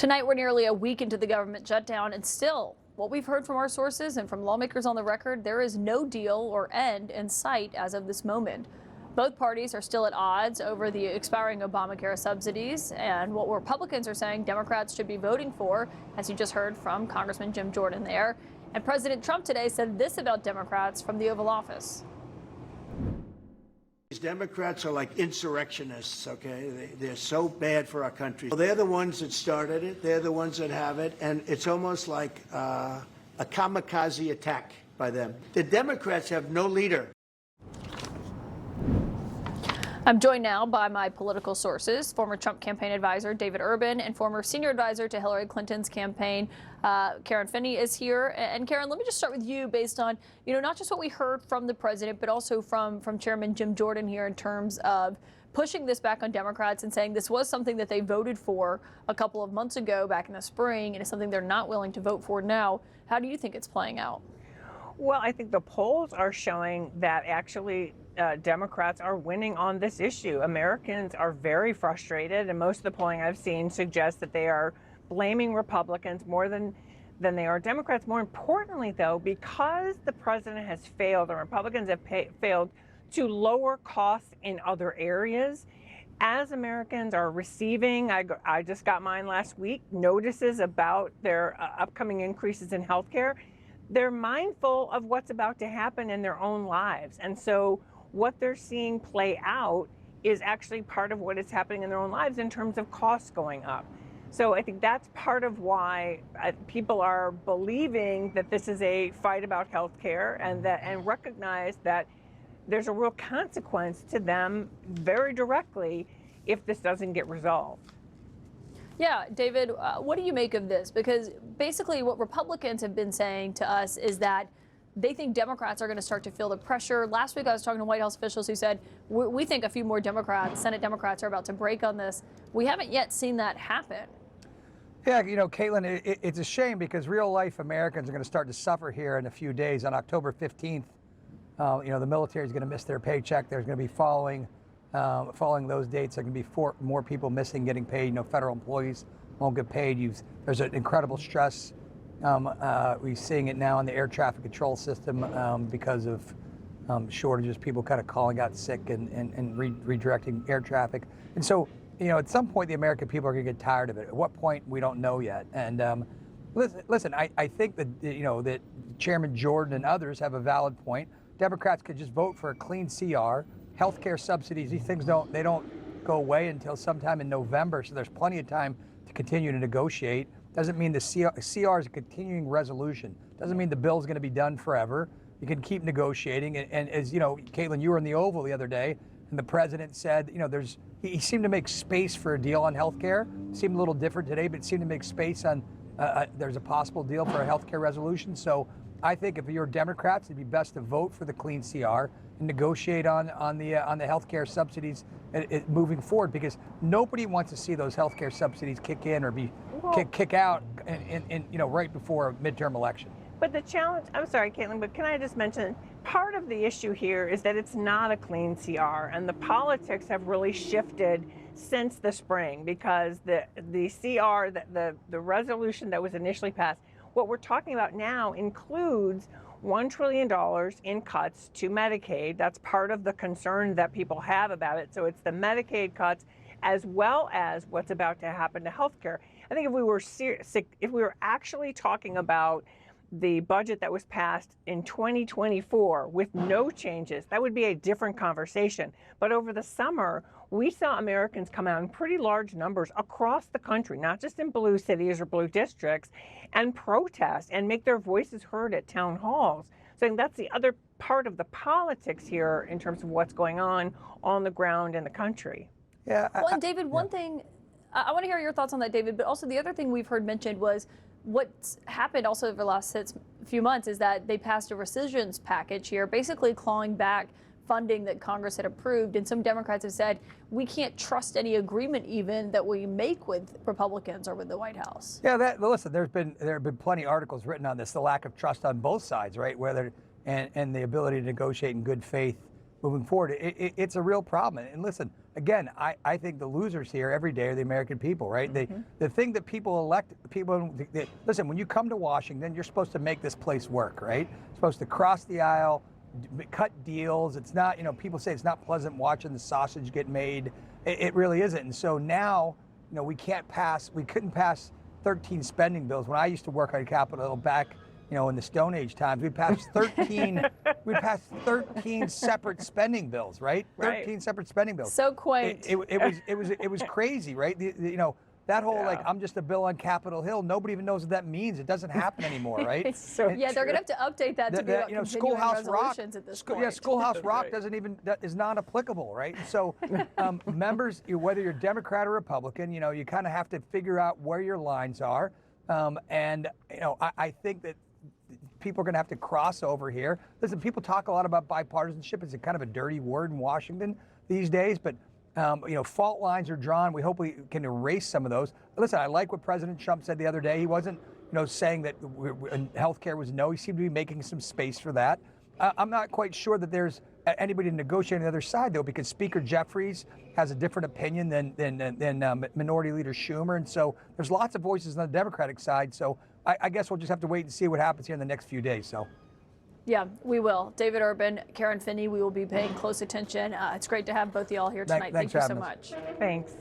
Tonight, we're nearly a week into the government shutdown, and still, what we've heard from our sources and from lawmakers on the record, there is no deal or end in sight as of this moment. Both parties are still at odds over the expiring Obamacare subsidies and what Republicans are saying Democrats should be voting for, as you just heard from Congressman Jim Jordan there. And President Trump today said this about Democrats from the Oval Office. These Democrats are like insurrectionists, okay? They're so bad for our country. Well, they're the ones that started it. They're the ones that have it. And it's almost like a kamikaze attack by them. The Democrats have no leader. I'm joined now by my political sources, former Trump campaign advisor David Urban and former senior advisor to Hillary Clinton's campaign, Karen Finney is here. And Karen, let me just start with you based on, not just what we heard from the president, but also from Chairman Jim Jordan here in terms of pushing this back on Democrats and saying this was something that they voted for a couple of months ago back in the spring and it's something they're not willing to vote for now. How do you think it's playing out? Well, I think the polls are showing that actually Democrats are winning on this issue. Americans are very frustrated, and most of the polling I've seen suggests that they are blaming Republicans more than they are Democrats. More importantly, though, because the president has failed and Republicans have failed to lower costs in other areas, as Americans are receiving, I just got mine last week, notices about their upcoming increases in health care, they're mindful of what's about to happen in their own lives. And so what they're seeing play out is actually part of what is happening in their own lives in terms of costs going up. So I think that's part of why people are believing that this is a fight about health care and recognize that there's a real consequence to them very directly if this doesn't get resolved. Yeah, David, what do you make of this? Because basically what Republicans have been saying to us is that they think Democrats are going to start to feel the pressure. Last week I was talking to White House officials who said, we think a few more Democrats, Senate Democrats, are about to break on this. We haven't yet seen that happen. Yeah, Caitlin, it's a shame because real life Americans are going to start to suffer here in a few days. On October 15th, the military is going to miss their paycheck. There's going to be following those dates, there are going to be more people missing getting paid. Federal employees won't get paid. There's an incredible stress. We're seeing it now in the air traffic control system because of shortages, people kind of calling out sick and redirecting air traffic. And so, at some point, the American people are going to get tired of it. At what point, we don't know yet. And listen, I think that, that Chairman Jordan and others have a valid point. Democrats could just vote for a clean CR. Healthcare subsidies, these things don't go away until sometime in November, so there's plenty of time to continue to negotiate. Doesn't mean the CR is a continuing resolution. Doesn't mean the bill's going to be done forever. You can keep negotiating. And as Caitlin, you were in the Oval the other day, and the president said, he seemed to make space for a deal on healthcare. Seemed a little different today, but seemed to make space on there's a possible deal for a healthcare resolution. So I think if you're Democrats, it'd be best to vote for the clean CR and negotiate on the healthcare subsidies moving forward, because nobody wants to see those healthcare subsidies kick in or be kick out right before a midterm election. But the challenge, I'm sorry, Caitlin, but can I just mention, part of the issue here is that it's not a clean CR, and the politics have really shifted since the spring, because the CR, the resolution that was initially passed, what we're talking about now includes $1 trillion in cuts to Medicaid. That's part of the concern that people have about it. So it's the Medicaid cuts as well as what's about to happen to healthcare. I think if we were actually talking about the budget that was passed in 2024 with no changes, that would be a different conversation. But over the summer, we saw Americans come out in pretty large numbers across the country, not just in blue cities or blue districts, and protest and make their voices heard at town halls. So I think that's the other part of the politics here in terms of what's going on the ground in the country. Yeah. Well, and David, one thing, I want to hear your thoughts on that, David, but also the other thing we've heard mentioned was what's happened also over the last few months is that they passed a rescissions package here, basically clawing back funding that Congress had approved. And some Democrats have said, we can't trust any agreement even that we make with Republicans or with the White House. Yeah, listen, there have been plenty of articles written on this, the lack of trust on both sides, right? And the ability to negotiate in good faith moving forward. It's a real problem. And listen, again, I think the losers here every day are the American people, right? The thing that people elect, listen, when you come to Washington, you're supposed to make this place work, right? You're supposed to cross the aisle, cut deals. It's not, people say it's not pleasant watching the sausage get made. It really isn't. And so now, we couldn't pass 13 spending bills. When I used to work on Capitol Hill back, in the Stone Age times, we passed 13 separate spending bills, right? 13 separate spending bills. So quaint. It was crazy, right? That whole I'm just a bill on Capitol Hill. Nobody even knows what that means. It doesn't happen anymore, right? Yeah, they're gonna have to update that to be about continuing Schoolhouse Rock at this point. Yeah, Schoolhouse Rock is not applicable, right? So members, whether you're Democrat or Republican, you kind of have to figure out where your lines are, and I think that people are going to have to cross over here. Listen, people talk a lot about bipartisanship. It's a kind of a dirty word in Washington these days, but fault lines are drawn. We hope we can erase some of those. Listen, I like what President Trump said the other day. He wasn't, saying that healthcare was no. He seemed to be making some space for that. I'm not quite sure that there's anybody to negotiate on the other side, though, because Speaker Jeffries has a different opinion than Minority Leader Schumer, and so there's lots of voices on the Democratic side. So I guess we'll just have to wait and see what happens here in the next few days. So. Yeah, we will. David Urban, Karen Finney, we will be paying close attention. It's great to have both of y'all here tonight. Thank you so much. Thanks.